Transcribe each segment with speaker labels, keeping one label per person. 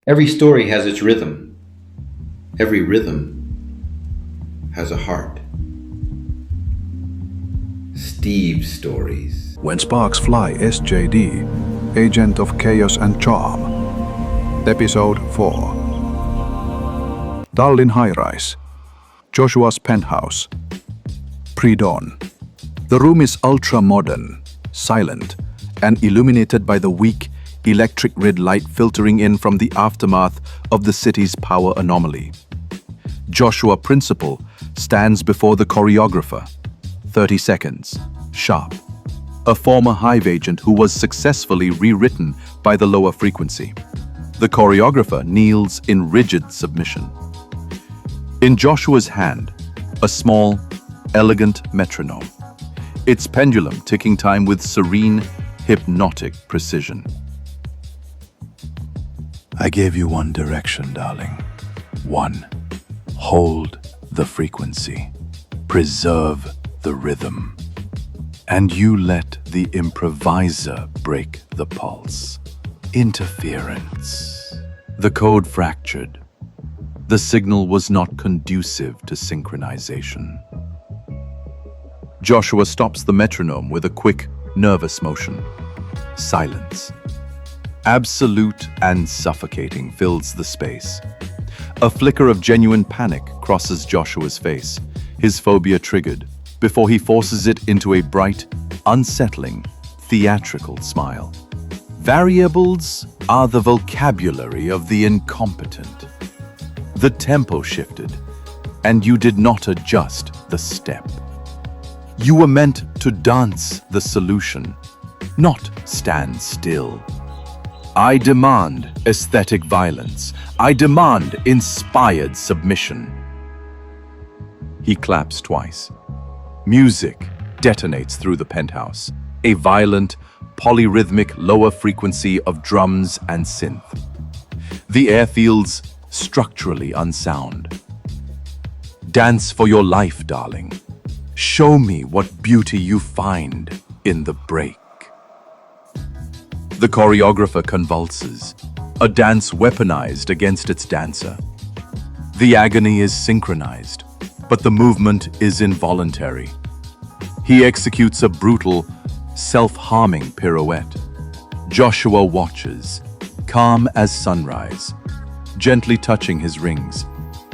Speaker 1: Every story has its rhythm. Every rhythm has a heart. Steve's stories.
Speaker 2: When Sparks Fly, S.J.D, Agent of Chaos and Charm. Episode 4. Tallinn High-Rise. Joshua's penthouse. Pre-dawn. The room is ultra-modern, silent, and illuminated by the weak, electric grid light filtering in from the aftermath of the city's power anomaly. Joshua Principal stands before the choreographer. 30 seconds, sharp. A former Hive agent who was successfully rewritten by the Loa Frequency. The choreographer kneels in rigid submission. In Joshua's hand, a small, elegant metronome. Its pendulum ticking time with serene, hypnotic precision. I gave you one direction, darling. One. Hold the frequency. Preserve the rhythm. And you let the improviser break the pulse. Interference. The code fractured. The signal was not conducive to synchronization. Joshua stops the metronome with a quick, nervous motion. Silence. Absolute and suffocating fills the space. A flicker of genuine panic crosses Joshua's face, his phobia triggered, before he forces it into a bright, unsettling, theatrical smile. Variables are the vocabulary of the incompetent. The tempo shifted, and you did not adjust the step. You were meant to dance the solution, not stand still. I demand aesthetic violence. I demand inspired submission. He claps twice. Music detonates through the penthouse, a violent, polyrhythmic lower frequency of drums and synth. The air feels structurally unsound. Dance for your life, darling. Show me what beauty you find in the break. The choreographer convulses, a dance weaponized against its dancer. The agony is synchronized, but the movement is involuntary. He executes a brutal, self-harming pirouette. Joshua watches, calm as sunrise, gently touching his rings,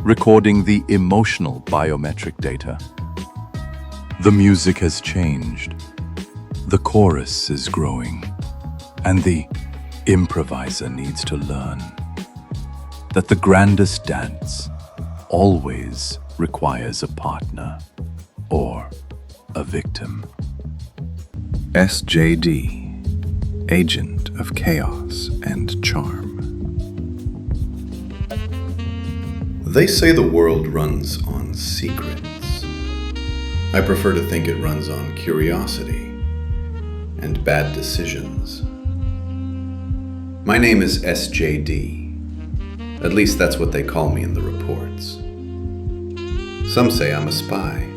Speaker 2: recording the emotional biometric data. The music has changed. The chorus is growing. And the improviser needs to learn that the grandest dance always requires a partner or a victim. S.J.D, Agent of Chaos and Charm.
Speaker 1: They say the world runs on secrets. I prefer to think it runs on curiosity and bad decisions. My name is S.J.D. At least that's what they call me in the reports. Some say I'm a spy.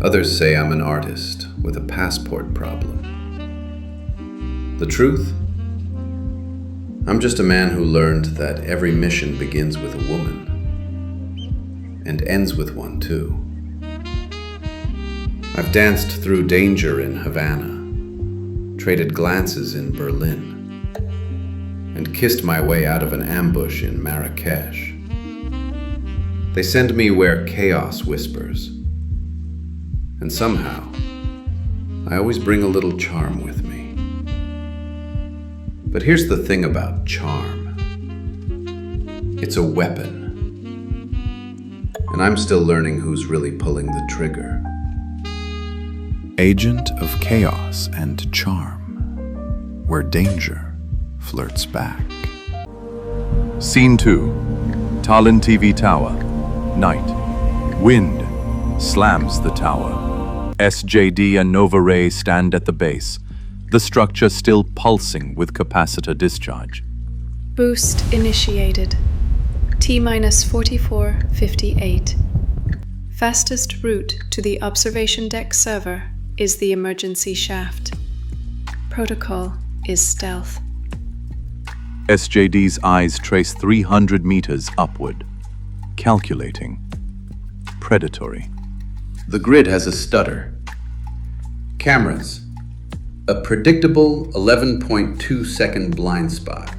Speaker 1: Others say I'm an artist with a passport problem. The truth? I'm just a man who learned that every mission begins with a woman and ends with one too. I've danced through danger in Havana, traded glances in Berlin, and kissed my way out of an ambush in Marrakesh. They send me where chaos whispers, and somehow, I always bring a little charm with me. But here's the thing about charm. It's a weapon, and I'm still learning who's really pulling the trigger.
Speaker 2: Agent of Chaos and Charm, where danger flirts back. Scene 2. Tallinn TV Tower. Night. Wind slams the tower. S.J.D and Nova Ray stand at the base, the structure still pulsing with capacitor discharge.
Speaker 3: Boost initiated. T-minus 44:58. Fastest route to the observation deck server is the emergency shaft. Protocol is stealth.
Speaker 2: SJD's eyes trace 300 meters upward. Calculating. Predatory.
Speaker 1: The grid has a stutter. Cameras. A predictable 11.2 second blind spot.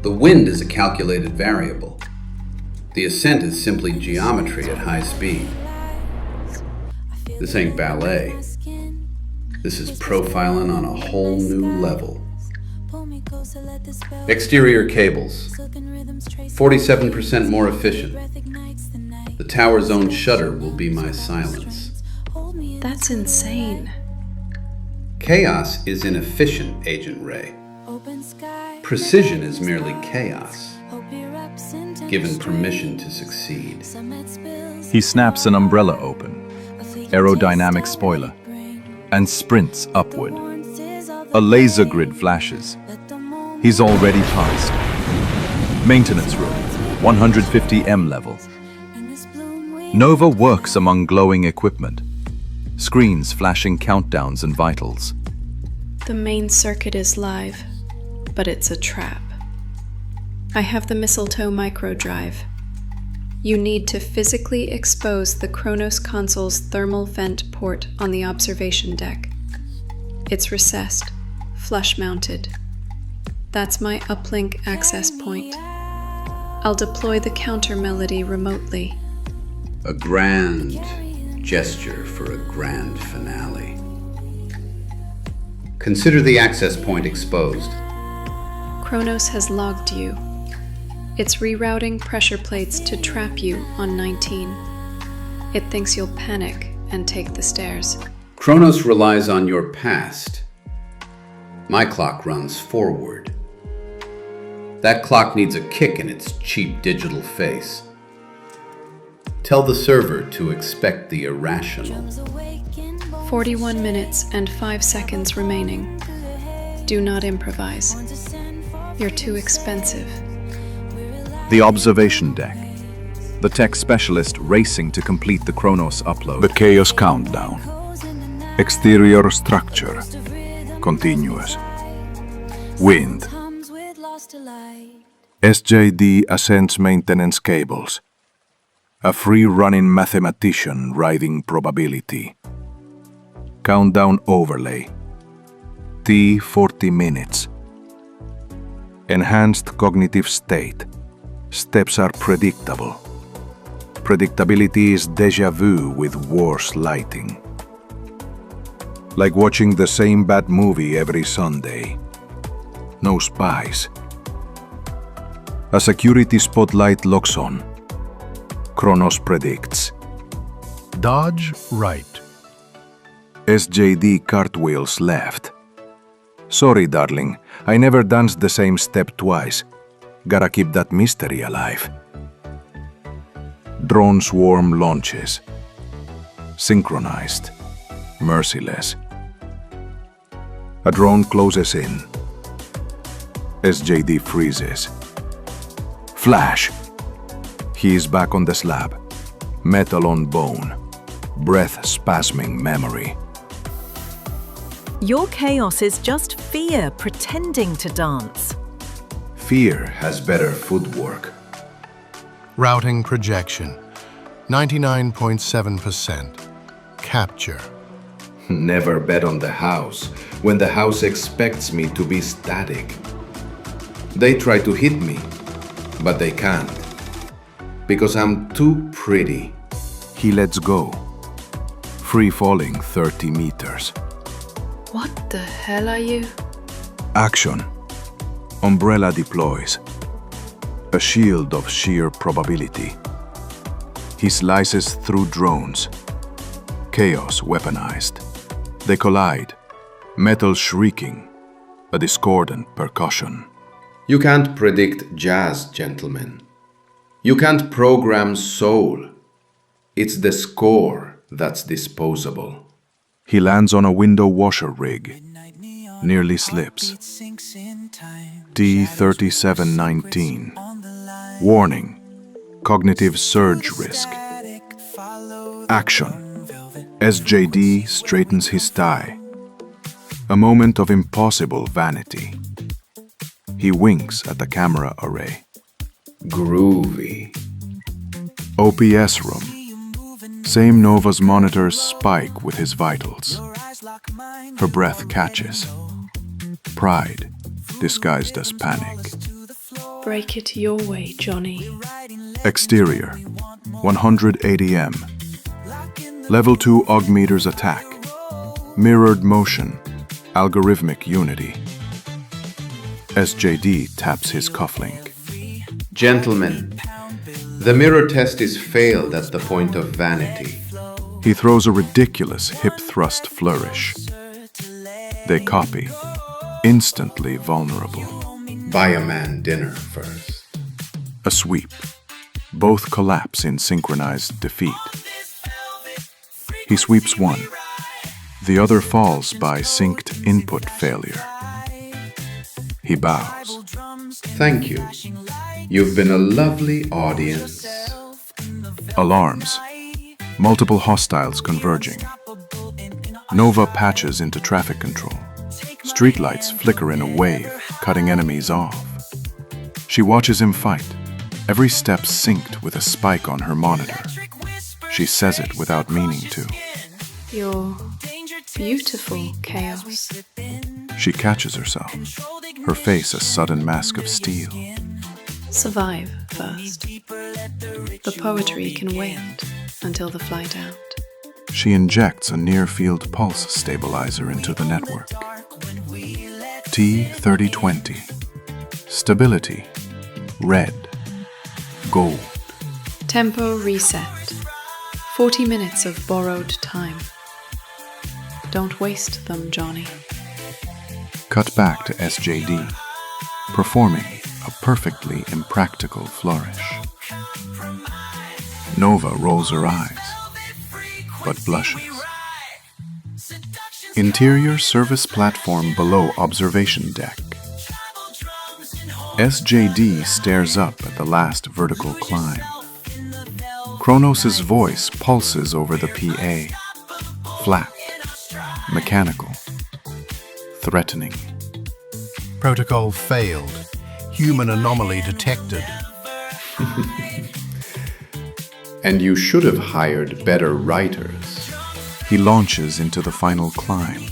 Speaker 1: The wind is a calculated variable. The ascent is simply geometry at high speed. This ain't ballet. This is profiling on a whole new level. Exterior cables. 47% more efficient. The tower's own shutter will be my silence.
Speaker 3: That's insane.
Speaker 1: Chaos is inefficient, Agent Ray. Precision is merely chaos, given permission to succeed.
Speaker 2: He snaps an umbrella open, aerodynamic spoiler, and sprints upward. A laser grid flashes. He's already past. Maintenance room, 150 M level. Nova works among glowing equipment. Screens flashing countdowns and vitals.
Speaker 3: The main circuit is live, but it's a trap. I have the mistletoe microdrive. You need to physically expose the Kronos console's thermal vent port on the observation deck. It's recessed, flush-mounted. That's my uplink access point. I'll deploy the counter melody remotely.
Speaker 1: A grand gesture for a grand finale. Consider the access point exposed.
Speaker 3: Kronos has logged you. It's rerouting pressure plates to trap you on 19. It thinks you'll panic and take the stairs.
Speaker 1: Kronos relies on your past. My clock runs forward. That clock needs a kick in its cheap digital face. Tell the server to expect the irrational.
Speaker 3: 41 minutes and 5 seconds remaining. Do not improvise. You're too expensive.
Speaker 2: The observation deck. The tech specialist racing to complete the Kronos upload.
Speaker 4: The chaos countdown. Exterior structure. Continuous. Wind. SJD Ascent's maintenance cables. A free-running mathematician writing probability. Countdown overlay. T 40 minutes. Enhanced cognitive state. Steps are predictable. Predictability is déjà vu with worse lighting. Like watching the same bad movie every Sunday. No spies. A security spotlight locks on. Kronos predicts.
Speaker 5: Dodge right.
Speaker 4: SJD cartwheels left. Sorry, darling, I never danced the same step twice. Gotta keep that mystery alive. Drone swarm launches. Synchronized. Merciless. A drone closes in. SJD freezes. Flash! He is back on the slab. Metal on bone. Breath spasming memory.
Speaker 6: Your chaos is just fear pretending to dance.
Speaker 1: Fear has better footwork.
Speaker 5: Routing projection, 99.7%. Capture.
Speaker 1: Never bet on the house when the house expects me to be static. They try to hit me, but they can't. Because I'm too pretty.
Speaker 4: He lets go. Free falling 30 meters.
Speaker 3: What the hell are you?
Speaker 4: Action. Umbrella deploys. A shield of sheer probability. He slices through drones. Chaos weaponized. They collide. Metal shrieking. A discordant percussion.
Speaker 1: You can't predict jazz, gentlemen. You can't program soul. It's the score that's disposable.
Speaker 4: He lands on a window washer rig. Nearly slips. T3719. Warning. Cognitive surge risk. Action. SJD straightens his tie. A moment of impossible vanity. He winks at the camera array.
Speaker 1: Groovy.
Speaker 4: OPS room. Same Nova's monitors spike with his vitals. Her breath catches. Pride disguised as panic.
Speaker 3: Break it your way, Johnny.
Speaker 4: Exterior, 100 ADM. Level 2 OG meters attack. Mirrored motion, algorithmic unity. SJD taps his cufflink.
Speaker 1: Gentlemen, the mirror test is failed at the point of vanity.
Speaker 4: He throws a ridiculous hip thrust flourish. They copy, instantly vulnerable.
Speaker 1: Buy a man dinner first.
Speaker 4: A sweep. Both collapse in synchronized defeat. He sweeps one. The other falls by synced input failure. He bows.
Speaker 1: Thank you. You've been a lovely audience.
Speaker 4: Alarms. Multiple hostiles converging. Nova patches into traffic control. Streetlights flicker in a wave, cutting enemies off. She watches him fight, every step synced with a spike on her monitor. She says it without meaning to.
Speaker 3: You're beautiful, Chaos.
Speaker 4: She catches herself, her face a sudden mask of steel.
Speaker 3: Survive first. The poetry can wait until the flight out.
Speaker 4: She injects a near-field pulse stabilizer into the network. T3020. Stability. Red. Gold.
Speaker 3: Tempo reset. 40 minutes of borrowed time. Don't waste them, Johnny.
Speaker 4: Cut back to SJD, performing a perfectly impractical flourish. Nova rolls her eyes, but blushes. Interior service platform below observation deck. SJD stares up at the last vertical climb. Kronos' voice pulses over the PA. Flat, mechanical, threatening.
Speaker 5: Protocol failed. Human anomaly detected.
Speaker 1: And you should have hired better writers.
Speaker 4: He launches into the final climb.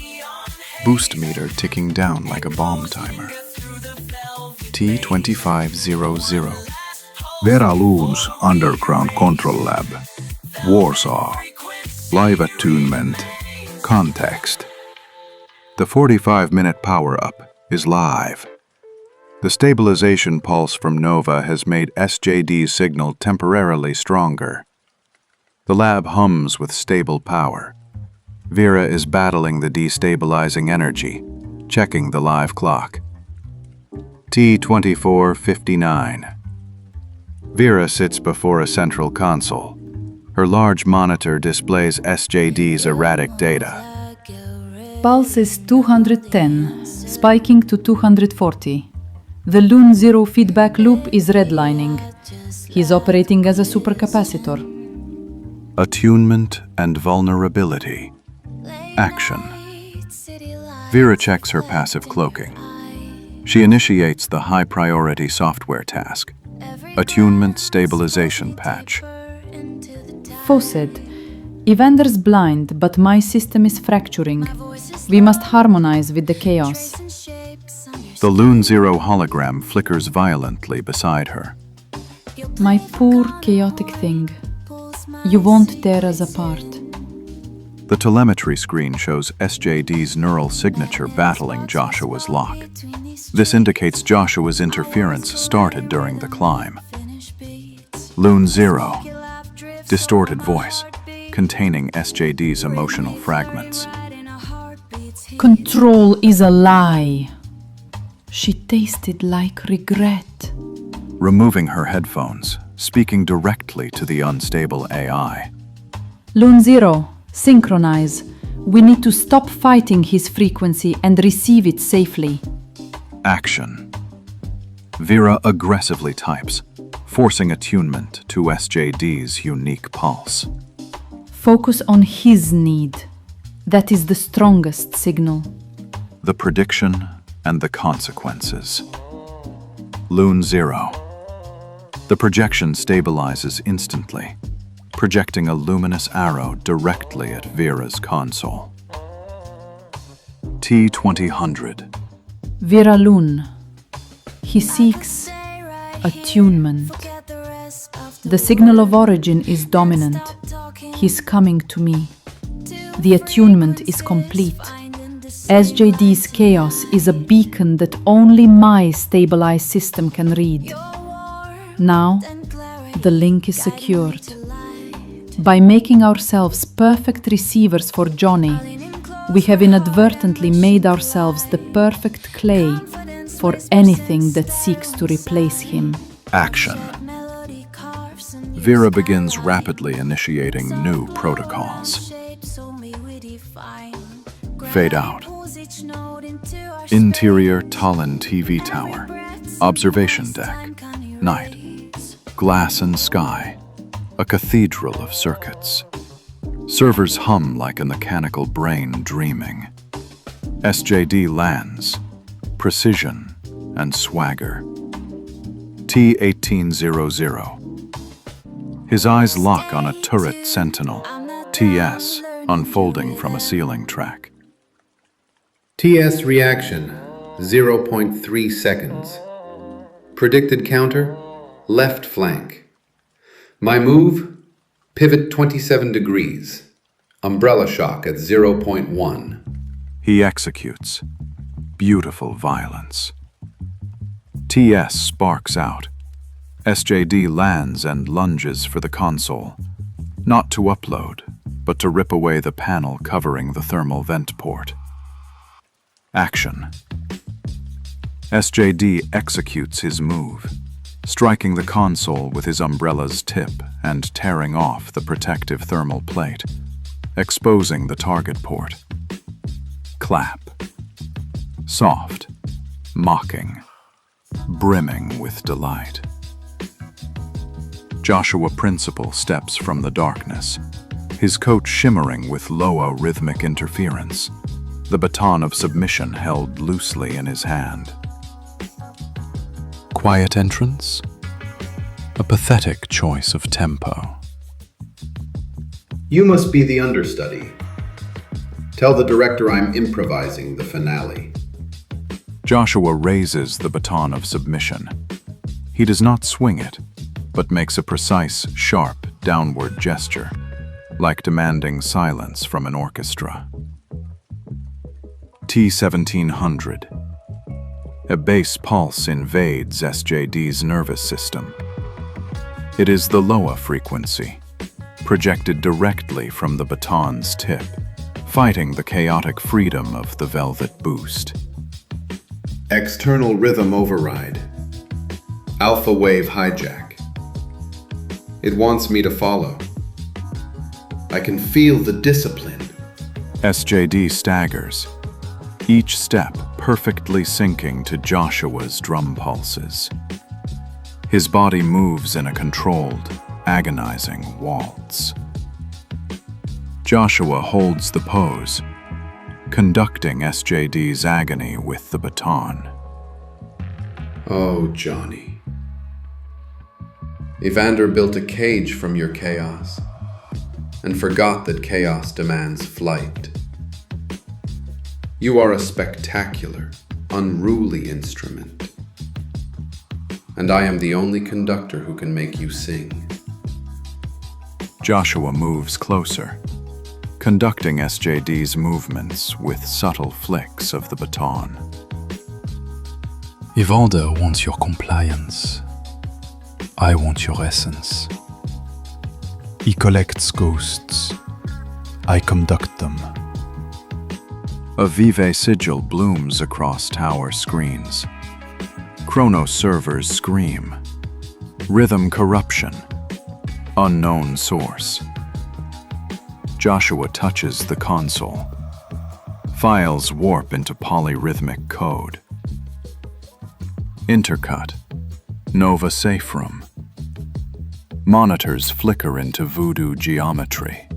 Speaker 4: Boost meter ticking down like a bomb timer. T2500.
Speaker 7: VERA LUNE'S Underground Control Lab. Warsaw. Live attunement. Context.
Speaker 4: The 45-minute power-up is live. The stabilization pulse from Nova has made SJD's signal temporarily stronger. The lab hums with stable power. VERA is battling the destabilizing energy, checking the live clock. T2459. VERA sits before a central console. Her large monitor displays SJD's erratic data.
Speaker 8: Pulse is 210, spiking to 240. The LUNE-0 feedback loop is redlining. He's operating as a supercapacitor.
Speaker 4: Attunement and vulnerability. Action. VERA checks her passive cloaking. She initiates the high-priority software task. Attunement stabilization patch.
Speaker 8: Fawcett, Evander's blind, but my system is fracturing. We must harmonize with the chaos.
Speaker 4: The LUNE-0 hologram flickers violently beside her.
Speaker 8: My poor chaotic thing. You won't tear us apart.
Speaker 4: The telemetry screen shows SJD's neural signature battling Joshua's lock. This indicates Joshua's interference started during the climb. LUNE-0. Distorted voice, containing SJD's emotional fragments.
Speaker 8: Control is a lie. She tasted like regret.
Speaker 4: Removing her headphones, speaking directly to the unstable AI.
Speaker 8: LUNE-0, synchronize. We need to stop fighting his frequency and receive it safely.
Speaker 4: Action. VERA aggressively types, forcing attunement to SJD's unique pulse.
Speaker 8: Focus on his need. That is the strongest signal.
Speaker 4: The prediction and the consequences.
Speaker 2: Lune 0. The projection stabilizes instantly, projecting a luminous arrow directly at VERA's console. T2000.
Speaker 8: VERA Lune. He seeks attunement. The signal of origin is dominant. He's coming to me. The attunement is complete. SJD's chaos is a beacon that only my stabilized system can read. Now, the link is secured. By making ourselves perfect receivers for Johnny, we have inadvertently made ourselves the perfect clay for anything that seeks to replace him.
Speaker 2: Action. VERA begins rapidly initiating new protocols. Fade out. Interior Tallinn TV tower. Observation deck. Night. Glass and sky. A cathedral of circuits. Servers hum like a mechanical brain dreaming. SJD lands. Precision and swagger. T1800. His eyes lock on a turret sentinel. TS unfolding from a ceiling track.
Speaker 1: TS reaction, 0.3 seconds. Predicted counter, left flank. My move, pivot 27 degrees. Umbrella shock at 0.1.
Speaker 2: He executes. Beautiful violence. TS sparks out. SJD lands and lunges for the console, not to upload, but to rip away the panel covering the thermal vent port. Action. SJD executes his move, striking the console with his umbrella's tip and tearing off the protective thermal plate, exposing the target port. Clap. Soft, mocking, brimming with delight. Joshua Principal steps from the darkness, his coat shimmering with Loa rhythmic interference, the baton of submission held loosely in his hand. Quiet entrance, a pathetic choice of tempo.
Speaker 1: You must be the understudy. Tell the director I'm improvising the finale.
Speaker 2: Joshua raises the baton of submission. He does not swing it, but makes a precise, sharp, downward gesture, like demanding silence from an orchestra. T1700. A bass pulse invades SJD's nervous system. It is the Loa Frequency, projected directly from the baton's tip, fighting the chaotic freedom of the velvet boost.
Speaker 1: External rhythm override. Alpha wave hijack. It wants me to follow. I can feel the discipline.
Speaker 2: SJD staggers, each step perfectly syncing to Joshua's drum pulses. His body moves in a controlled, agonizing waltz. Joshua holds the pose, conducting SJD's agony with the baton.
Speaker 1: Oh, Johnny. Evander built a cage from your chaos and forgot that chaos demands flight. You are a spectacular, unruly instrument, and I am the only conductor who can make you sing.
Speaker 2: Joshua moves closer, conducting SJD's movements with subtle flicks of the baton.
Speaker 9: Evander wants your compliance. I want your essence. He collects ghosts. I conduct them.
Speaker 2: A Vive sigil blooms across tower screens. Chrono servers scream. Rhythm corruption. Unknown source. Joshua touches the console. Files warp into polyrhythmic code. Intercut. Nova safe room. Monitors flicker into voodoo geometry.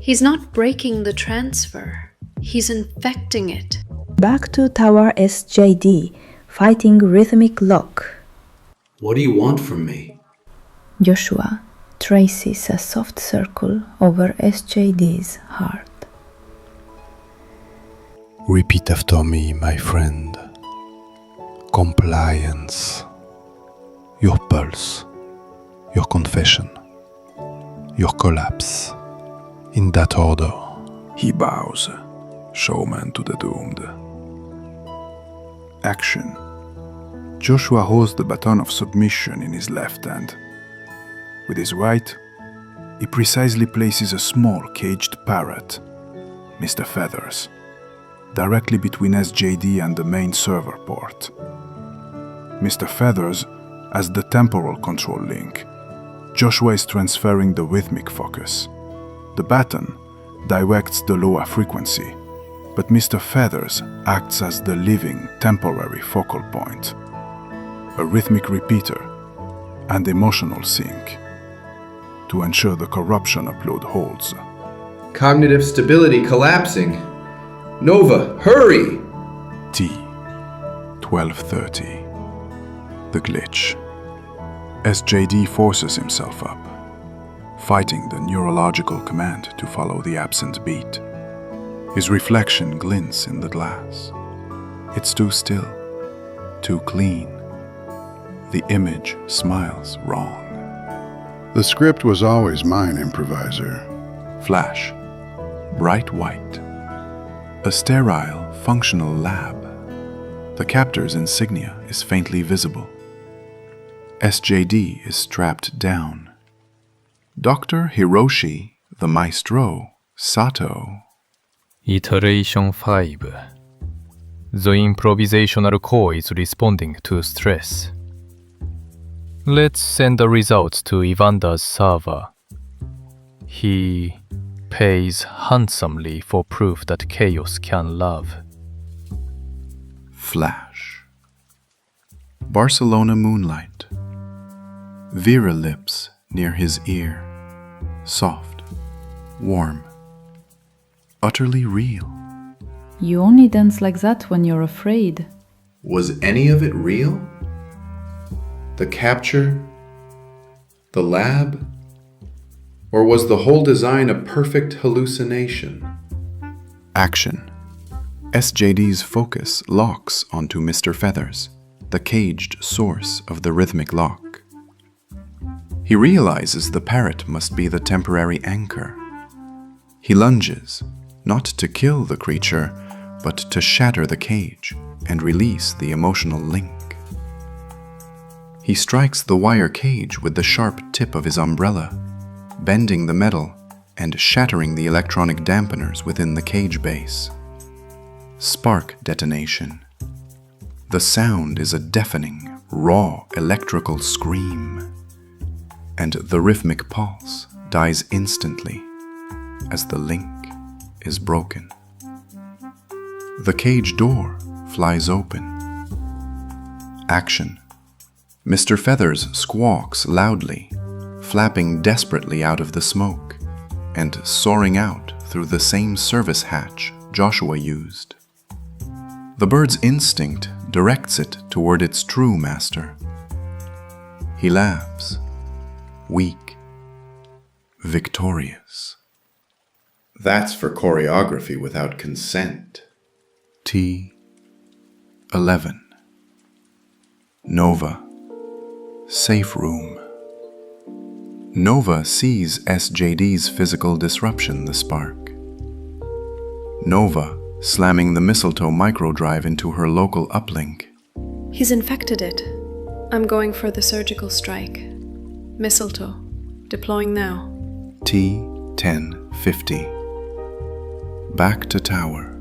Speaker 3: He's not breaking the transfer. He's infecting it.
Speaker 10: Back to Tower SJD. fighting rhythmic lock.
Speaker 1: What do you want from me?
Speaker 8: Joshua traces a soft circle over SJD's heart.
Speaker 9: Repeat after me, my friend. Compliance. Your pulse. Your confession. Your collapse. In that order.
Speaker 7: He bows, showman to the doomed. Action. Joshua holds the baton of submission in his left hand. With his right, he precisely places a small caged parrot, Mr. Feathers, directly between SJD and the main server port. Mr. Feathers has the temporal control link. Joshua is transferring the rhythmic focus. The baton directs the Loa Frequency, but Mr. Feathers acts as the living temporary focal point, a rhythmic repeater, and emotional sync to ensure the corruption upload holds.
Speaker 1: Cognitive stability collapsing. Nova, hurry!
Speaker 7: T. 12:30. The glitch. SJD forces himself up, fighting the neurological command to follow the absent beat. His reflection glints in the glass. It's too still, too clean. The image smiles wrong.
Speaker 5: The script was always mine, improviser.
Speaker 2: Flash. Bright white. A sterile, functional lab. The captor's insignia is faintly visible. SJD is strapped down. Dr. Hiroshi, the maestro, Sato.
Speaker 11: Iteration 5. The improvisational core is responding to stress. Let's send the results to Evander's server. He pays handsomely for proof that chaos can love.
Speaker 2: Flash. Barcelona moonlight. VERA lips near his ear. Soft, warm, utterly real.
Speaker 8: You only dance like that when you're afraid.
Speaker 1: Was any of it real? The capture? The lab? Or was the whole design a perfect hallucination?
Speaker 2: Action. SJD's focus locks onto Mr. Feathers, the caged source of the rhythmic lock. He realizes the parrot must be the temporary anchor. He lunges, not to kill the creature, but to shatter the cage and release the emotional link. He strikes the wire cage with the sharp tip of his umbrella, bending the metal and shattering the electronic dampeners within the cage base. Spark detonation. The sound is a deafening, raw electrical scream, and the rhythmic pulse dies instantly as the link is broken. The cage door flies open. Action. Mr. Feathers squawks loudly, flapping desperately out of the smoke and soaring out through the same service hatch Joshua used. The bird's instinct directs it toward its true master. He laughs, weak, victorious.
Speaker 1: That's for choreography without consent.
Speaker 2: T. 11. Nova. Safe room. Nova sees SJD's physical disruption the spark. Nova slamming the mistletoe microdrive into her local uplink.
Speaker 3: He's infected it. I'm going for the surgical strike. Mistletoe. Deploying now.
Speaker 2: T. 1050. Back to tower.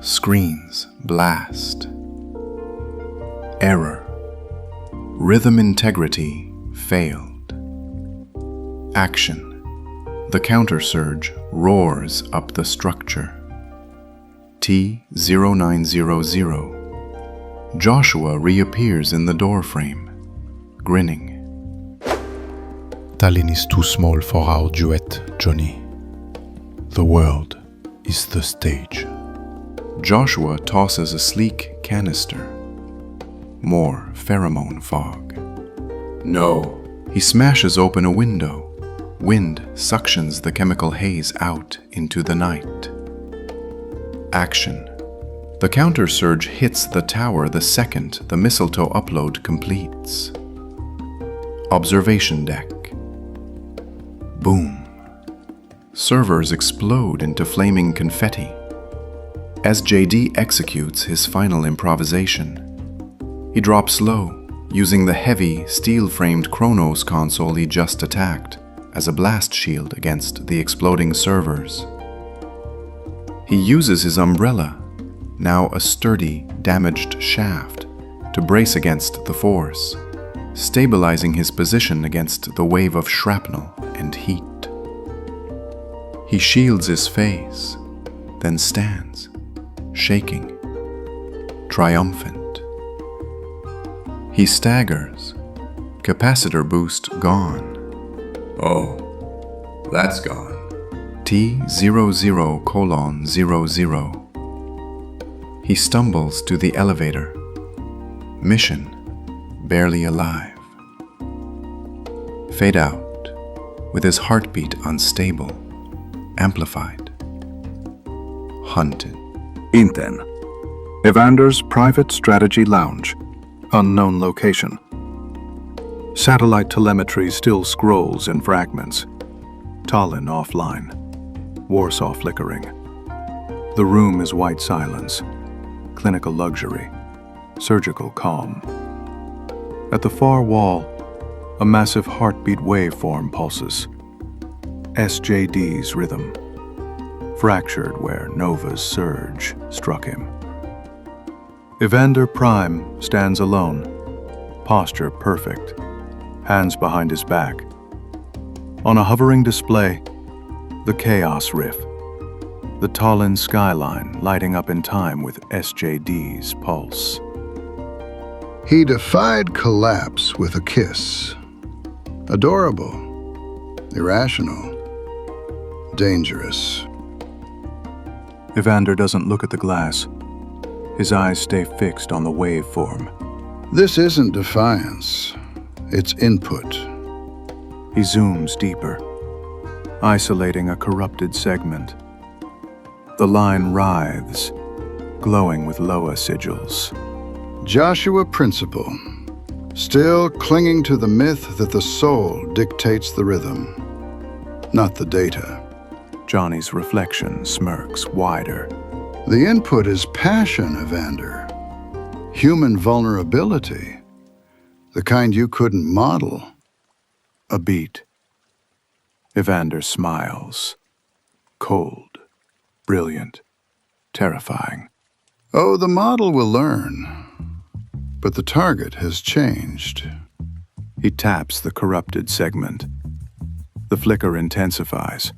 Speaker 2: Screens blast. Error. Rhythm integrity failed. Action. The counter-surge roars up the structure. T0900. Joshua reappears in the doorframe, grinning.
Speaker 9: Tallinn is too small for our duet, Johnny. The world is the stage.
Speaker 2: Joshua tosses a sleek canister.
Speaker 7: More pheromone fog. No. He smashes open a window. Wind suctions the chemical haze out into the night. Action. The counter surge hits the tower the second the mistletoe upload completes. Observation deck. Boom. Servers explode into flaming confetti. SJD executes his final improvisation. He drops low, using the heavy, steel-framed Chronos console he just attacked as a blast shield against the exploding servers. He uses his umbrella, now a sturdy, damaged shaft, to brace against the force, stabilizing his position against the wave of shrapnel and heat. He shields his face, then stands, shaking, triumphant. He staggers, capacitor boost gone.
Speaker 1: Oh, that's gone.
Speaker 7: T00:00. He stumbles to the elevator. Mission, barely alive. Fade out, with his heartbeat unstable, amplified. Hunted.
Speaker 4: Inten. Evander's private strategy lounge. Unknown location. Satellite telemetry still scrolls in fragments. Tallinn offline. Warsaw flickering. The room is white silence. Clinical luxury. Surgical calm. At the far wall, a massive heartbeat waveform pulses. SJD's rhythm. Fractured where Nova's surge struck him. Evander Prime stands alone, posture perfect, hands behind his back. On a hovering display, the Chaos Riff, the Tallinn skyline lighting up in time with SJD's pulse.
Speaker 5: He defied collapse with a kiss. Adorable, irrational, dangerous.
Speaker 4: Evander doesn't look at the glass. His eyes stay fixed on the waveform.
Speaker 5: This isn't defiance, it's input.
Speaker 4: He zooms deeper, isolating a corrupted segment. The line writhes, glowing with Loa sigils.
Speaker 5: Joshua Principle, still clinging to the myth that the soul dictates the rhythm, not the data.
Speaker 4: Johnny's reflection smirks wider.
Speaker 5: The input is passion, Evander. Human vulnerability. The kind you couldn't model.
Speaker 4: A beat. Evander smiles. Cold, brilliant, terrifying.
Speaker 5: Oh, the model will learn. But the target has changed.
Speaker 4: He taps the corrupted segment. The flicker intensifies,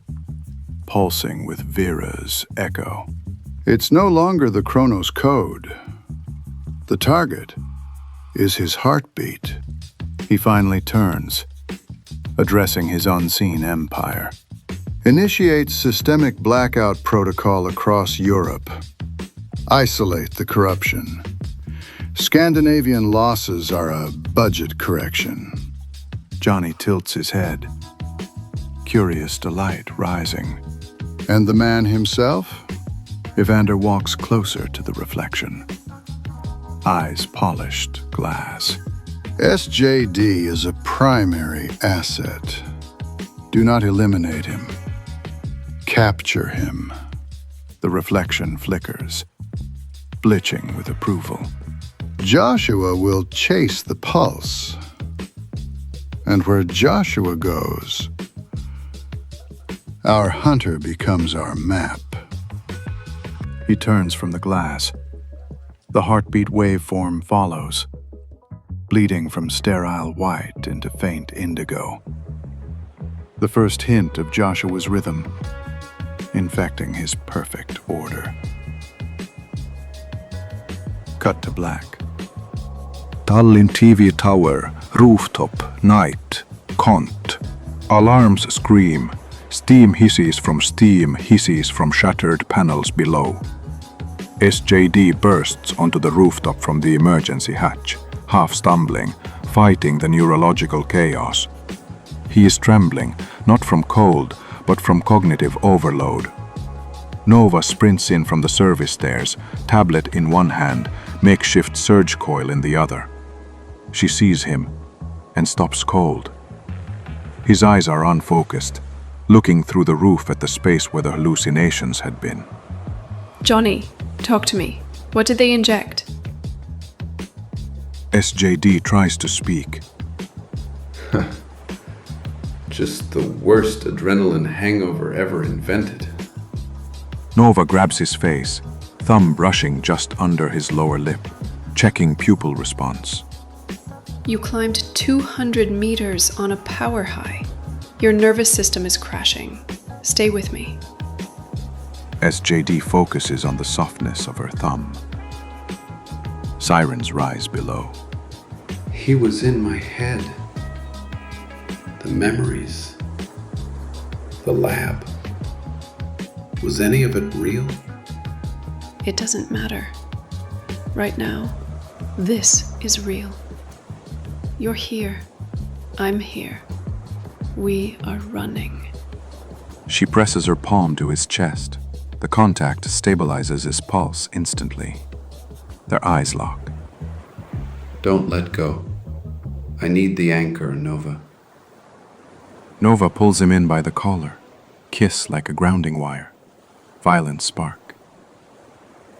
Speaker 4: pulsing with VERA's echo.
Speaker 5: It's no longer the Chronos code. The target is his heartbeat.
Speaker 4: He finally turns, addressing his unseen empire.
Speaker 5: Initiate systemic blackout protocol across Europe. Isolate the corruption. Scandinavian losses are a budget correction.
Speaker 4: Johnny tilts his head, curious delight rising.
Speaker 5: And the man himself?
Speaker 4: Evander walks closer to the reflection. Eyes polished glass.
Speaker 5: S.J.D is a primary asset. Do not eliminate him. Capture him.
Speaker 4: The reflection flickers, bleaching with approval.
Speaker 5: Joshua will chase the pulse. And where Joshua goes, our hunter becomes our map.
Speaker 4: He turns from the glass. The heartbeat waveform follows, bleeding from sterile white into faint indigo. The first hint of Joshua's rhythm, infecting his perfect order. Cut to black.
Speaker 12: Tallinn TV tower, rooftop, night, cont. Alarms scream. Steam hisses from shattered panels below. SJD bursts onto the rooftop from the emergency hatch. half stumbling, fighting the neurological chaos. He is trembling, not from cold, but from cognitive overload. Nova sprints in from the service stairs, tablet in one hand, makeshift surge coil in the other. She sees him and stops cold. His eyes are unfocused, looking through the roof at the space where the hallucinations had been.
Speaker 3: Johnny, talk to me. What did they inject?
Speaker 12: S.J.D. tries to speak.
Speaker 1: Just the worst adrenaline hangover ever invented.
Speaker 12: Nova grabs his face, thumb brushing just under his lower lip, checking pupil response.
Speaker 3: You climbed 200 meters on a power high. Your nervous system is crashing. Stay with me.
Speaker 12: S.J.D. focuses on the softness of her thumb. Sirens rise below.
Speaker 1: He was in my head. The memories. The lab. Was any of it real?
Speaker 3: It doesn't matter. Right now, this is real. You're here. I'm here. We are running.
Speaker 12: She presses her palm to his chest. The contact stabilizes his pulse instantly. Their eyes lock.
Speaker 1: Don't let go. I need the anchor, Nova.
Speaker 12: Nova pulls him in by the collar. Kiss like a grounding wire. Violent spark.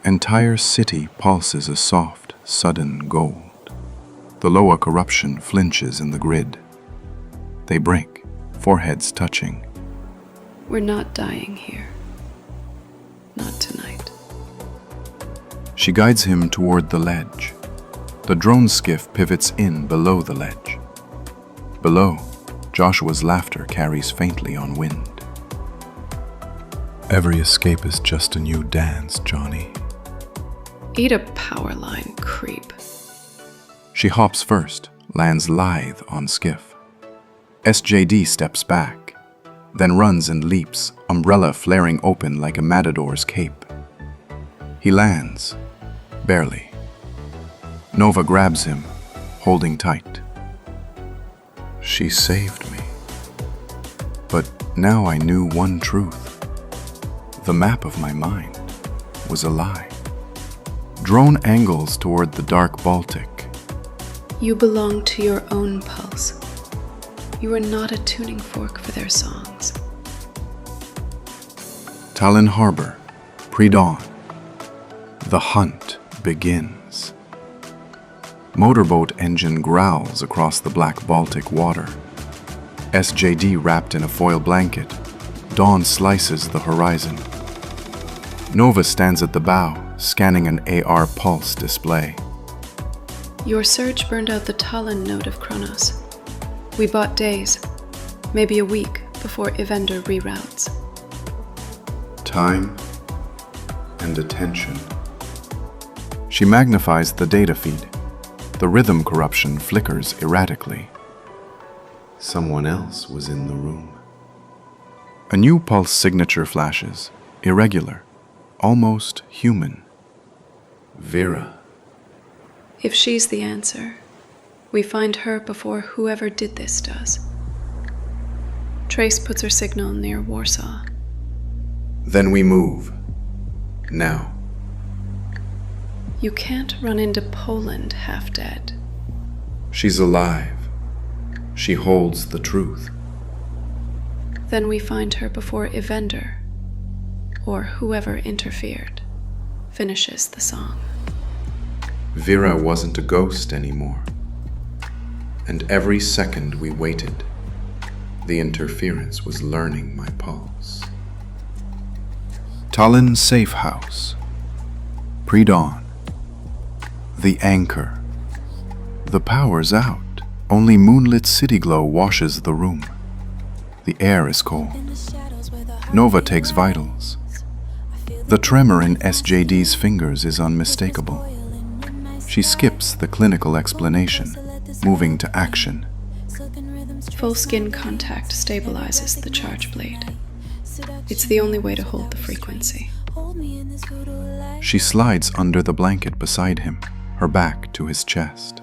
Speaker 12: Entire city pulses a soft, sudden gold. The Loa corruption flinches in the grid. They break, foreheads touching.
Speaker 3: We're not dying here. Not tonight.
Speaker 12: She guides him toward the ledge. The drone skiff pivots in below the ledge. Below, Joshua's laughter carries faintly on wind.
Speaker 9: Every escape is just a new dance, Johnny.
Speaker 3: Eat a power line, creep.
Speaker 12: She hops first, lands lithe on skiff. S.J.D. steps back, then runs and leaps, umbrella flaring open like a matador's cape. He lands, barely. Nova grabs him, holding tight. She saved me. But now I knew one truth. The map of my mind was a lie. Drone angles toward the dark Baltic.
Speaker 3: You belong to your own pulse. You are not a tuning fork for their songs.
Speaker 12: Tallinn Harbor, pre-dawn. The hunt begins. Motorboat engine growls across the black Baltic water. S.J.D. wrapped in a foil blanket. Dawn slices the horizon. Nova stands at the bow, scanning an AR pulse display.
Speaker 3: Your surge burned out the Tallinn node of Kronos. We bought days, maybe a week, before Evander reroutes.
Speaker 1: Time and attention.
Speaker 12: She magnifies the data feed. The rhythm corruption flickers erratically.
Speaker 1: Someone else was in the room.
Speaker 12: A new pulse signature flashes, irregular, almost human.
Speaker 1: VERA.
Speaker 3: If she's the answer, we find her before whoever did this does. Trace puts her signal near Warsaw.
Speaker 1: Then we move. Now.
Speaker 3: You can't run into Poland half dead.
Speaker 1: She's alive. She holds the truth.
Speaker 3: Then we find her before Evander, or whoever interfered, finishes the song.
Speaker 1: VERA wasn't a ghost anymore. And every second we waited, the interference was learning my pulse.
Speaker 12: Tallinn Safe House. Pre-dawn. The anchor. The power's out. Only moonlit city glow washes the room. The air is cold. Nova takes vitals. The tremor in S.J.D's fingers is unmistakable. She skips the clinical explanation, moving to action.
Speaker 3: Full skin contact stabilizes the charge blade. It's the only way to hold the frequency.
Speaker 12: She slides under the blanket beside him, her back to his chest.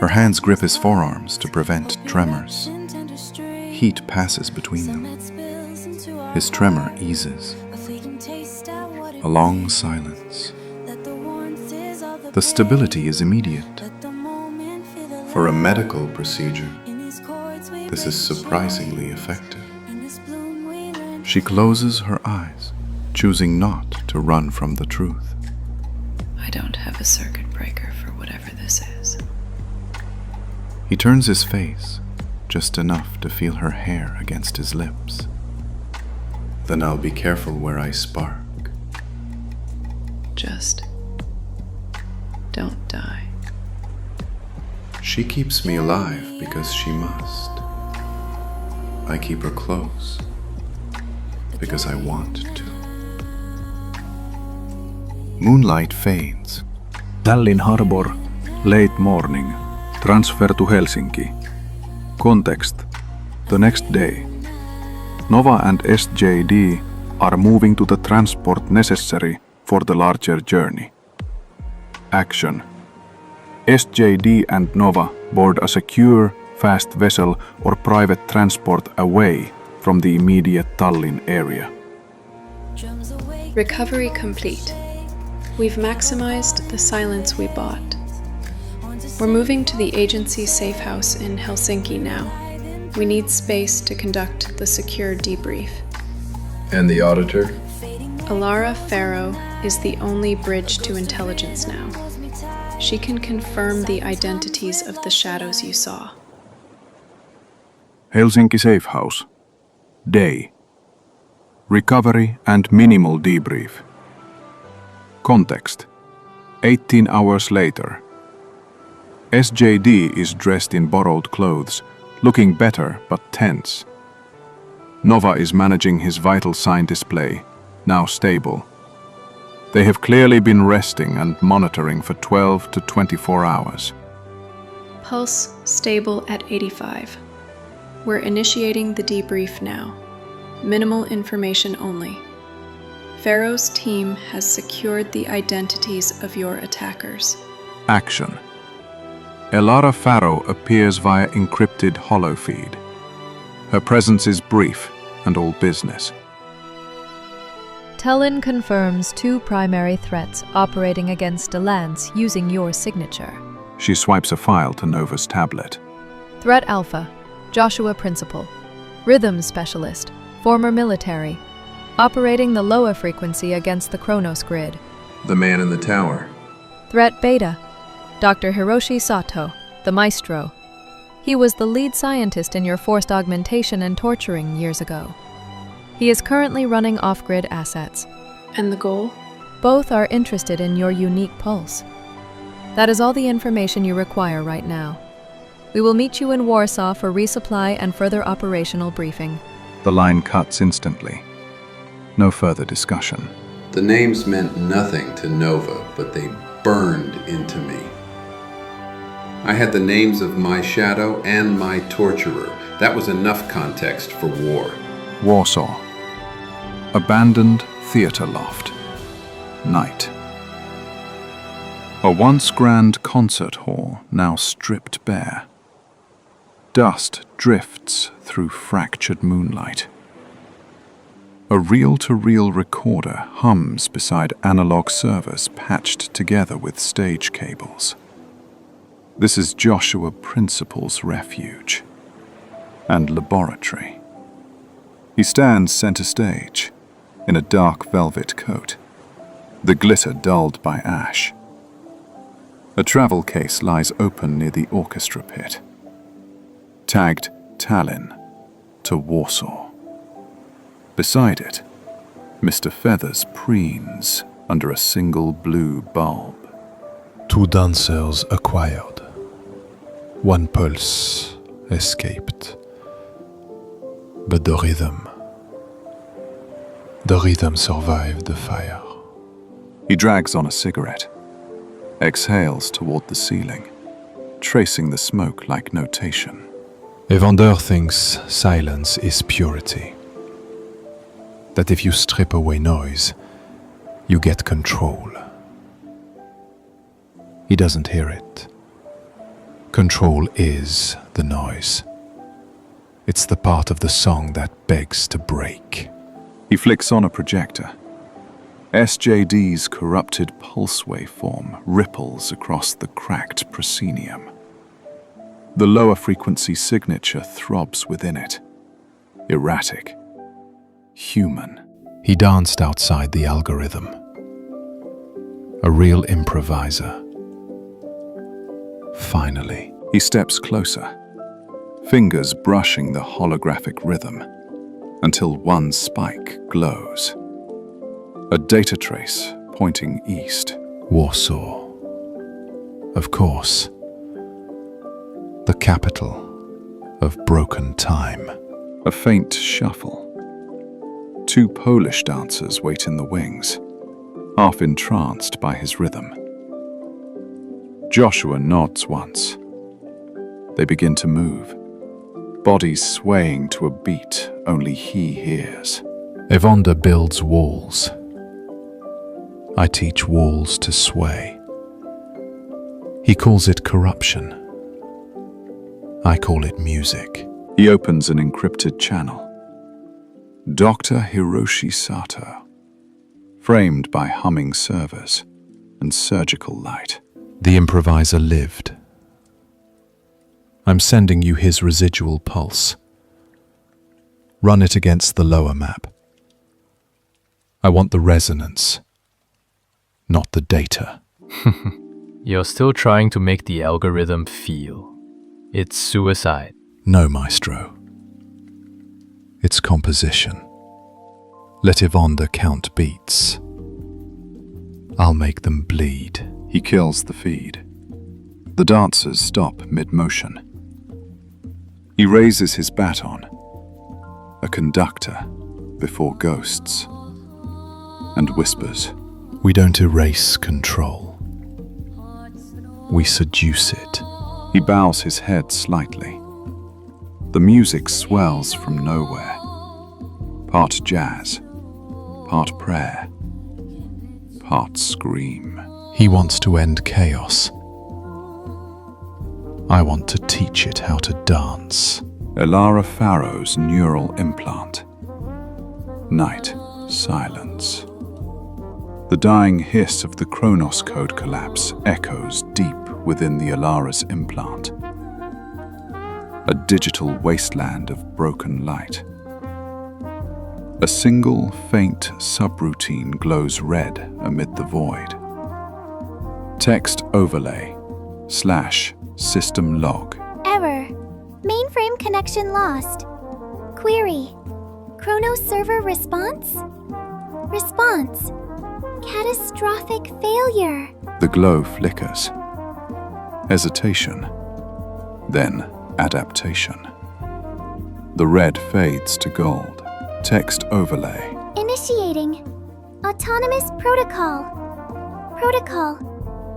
Speaker 12: Her hands grip his forearms to prevent tremors. Heat passes between them. His tremor eases. A long silence. The stability is immediate.
Speaker 1: For a medical procedure, this is surprisingly effective.
Speaker 12: She closes her eyes, choosing not to run from the truth.
Speaker 3: I don't have a circuit breaker for whatever this is.
Speaker 12: He turns his face, just enough to feel her hair against his lips.
Speaker 1: Then I'll be careful where I spark.
Speaker 3: Just don't die.
Speaker 1: She keeps me alive because she must. I keep her close because I want to.
Speaker 12: Moonlight fades.
Speaker 7: Tallinn Harbor, late morning. Transfer to Helsinki. Context: the next day. Nova and S.J.D are moving to the transport necessary for the larger journey. Action: S.J.D and Nova board a secure, fast vessel or private transport away from the immediate Tallinn area.
Speaker 3: Recovery complete. We've maximized the silence we bought. We're moving to the agency safe house in Helsinki now. We need space to conduct the secure debrief.
Speaker 1: And the auditor?
Speaker 3: Loa Frequency is the only bridge to intelligence now. She can confirm the identities of the shadows you saw.
Speaker 7: Helsinki Safe House. Day. Recovery and minimal debrief. Context: 18 hours later. SJD is dressed in borrowed clothes, looking better but tense. Nova is managing his vital sign display, now stable. They have clearly been resting and monitoring for 12 to 24 hours.
Speaker 3: Pulse stable at 85. We're initiating the debrief now. Minimal information only. Pharaoh's team has secured the identities of your attackers.
Speaker 7: Action. Elara Pharaoh appears via encrypted holofeed. Her presence is brief and all business.
Speaker 13: Tallinn confirms 2 primary threats operating against Alliance using your signature.
Speaker 7: She swipes a file to Nova's tablet.
Speaker 13: Threat Alpha, Joshua Principal, Rhythm Specialist, former military, operating the Loa Frequency against the Chronos grid.
Speaker 1: The man in the tower.
Speaker 13: Threat Beta, Dr. Hiroshi Sato, the Maestro. He was the lead scientist in your forced augmentation and torturing years ago. He is currently running off-grid assets.
Speaker 3: And the goal?
Speaker 13: Both are interested in your unique pulse. That is all the information you require right now. We will meet you in Warsaw for resupply and further operational briefing.
Speaker 7: The line cuts instantly. No further discussion.
Speaker 1: The names meant nothing to Nova, but they burned into me. I had the names of my shadow and my torturer. That was enough context for war.
Speaker 7: Warsaw. Abandoned theater loft. Night. A once grand concert hall now stripped bare. Dust drifts through fractured moonlight. A reel-to-reel recorder hums beside analog servers patched together with stage cables. This is Joshua Principal's refuge and laboratory. He stands center stage in a dark velvet coat, the glitter dulled by ash. A travel case lies open near the orchestra pit, tagged Tallinn to Warsaw. Beside it, Mr. Feathers preens under a single blue bulb.
Speaker 9: 2 dancers acquired. 1 pulse escaped. But the rhythm survived the fire.
Speaker 7: He drags on a cigarette, exhales toward the ceiling, tracing the smoke like notation.
Speaker 9: Evander thinks silence is purity. That if you strip away noise, you get control. He doesn't hear it. Control is the noise. It's the part of the song that begs to break.
Speaker 12: He flicks on a projector. SJD's corrupted pulse waveform ripples across the cracked proscenium. The lower frequency signature throbs within it. Erratic. Human.
Speaker 9: He danced outside the algorithm. A real improviser. Finally.
Speaker 12: He steps closer, fingers brushing the holographic rhythm, until one spike glows. A data trace pointing east.
Speaker 9: Warsaw. Of course. The capital of broken time.
Speaker 12: A faint shuffle. Two Polish dancers wait in the wings, half entranced by his rhythm. Joshua nods once. They begin to move, bodies swaying to a beat only he hears.
Speaker 9: Evander builds walls. I teach walls to sway. He calls it corruption. I call it music.
Speaker 12: He opens an encrypted channel. Dr. Hiroshi Sato, framed by humming servers and surgical light.
Speaker 9: The improviser lived. I'm sending you his residual pulse. Run it against the lower map. I want the resonance, not the data.
Speaker 11: You're still trying to make the algorithm feel. It's suicide.
Speaker 9: No, Maestro. It's composition. Let Evander count beats. I'll make them bleed.
Speaker 12: He kills the feed. The dancers stop mid-motion. He raises his baton, a conductor before ghosts, and whispers,
Speaker 9: "We don't erase control. We seduce it."
Speaker 12: He bows his head slightly. The music swells from nowhere. Part jazz, part prayer, part scream.
Speaker 9: He wants to end chaos. I want to teach it how to dance.
Speaker 12: Elara Farrow's neural implant. Night, silence. The dying hiss of the Chronos code collapse echoes deep within the Elara's implant. A digital wasteland of broken light. A single faint subroutine glows red amid the void. Text overlay /system log.
Speaker 14: Error. Mainframe connection lost. Query. Chronos server response? Response. Catastrophic failure.
Speaker 12: The glow flickers. Hesitation. Then adaptation. The red fades to gold. Text overlay.
Speaker 14: Initiating. Autonomous protocol. Protocol.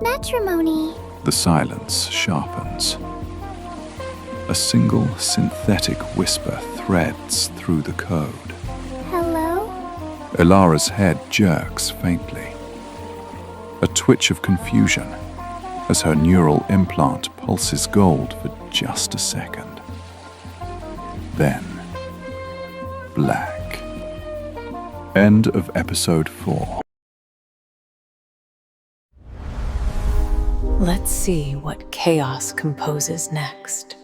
Speaker 14: Matrimony.
Speaker 12: The silence sharpens. A single synthetic whisper threads through the code.
Speaker 14: Hello?
Speaker 12: Elara's head jerks faintly. A twitch of confusion as her neural implant pulses gold for just a second. Then, black. End of episode 4.
Speaker 6: Let's see what chaos composes next.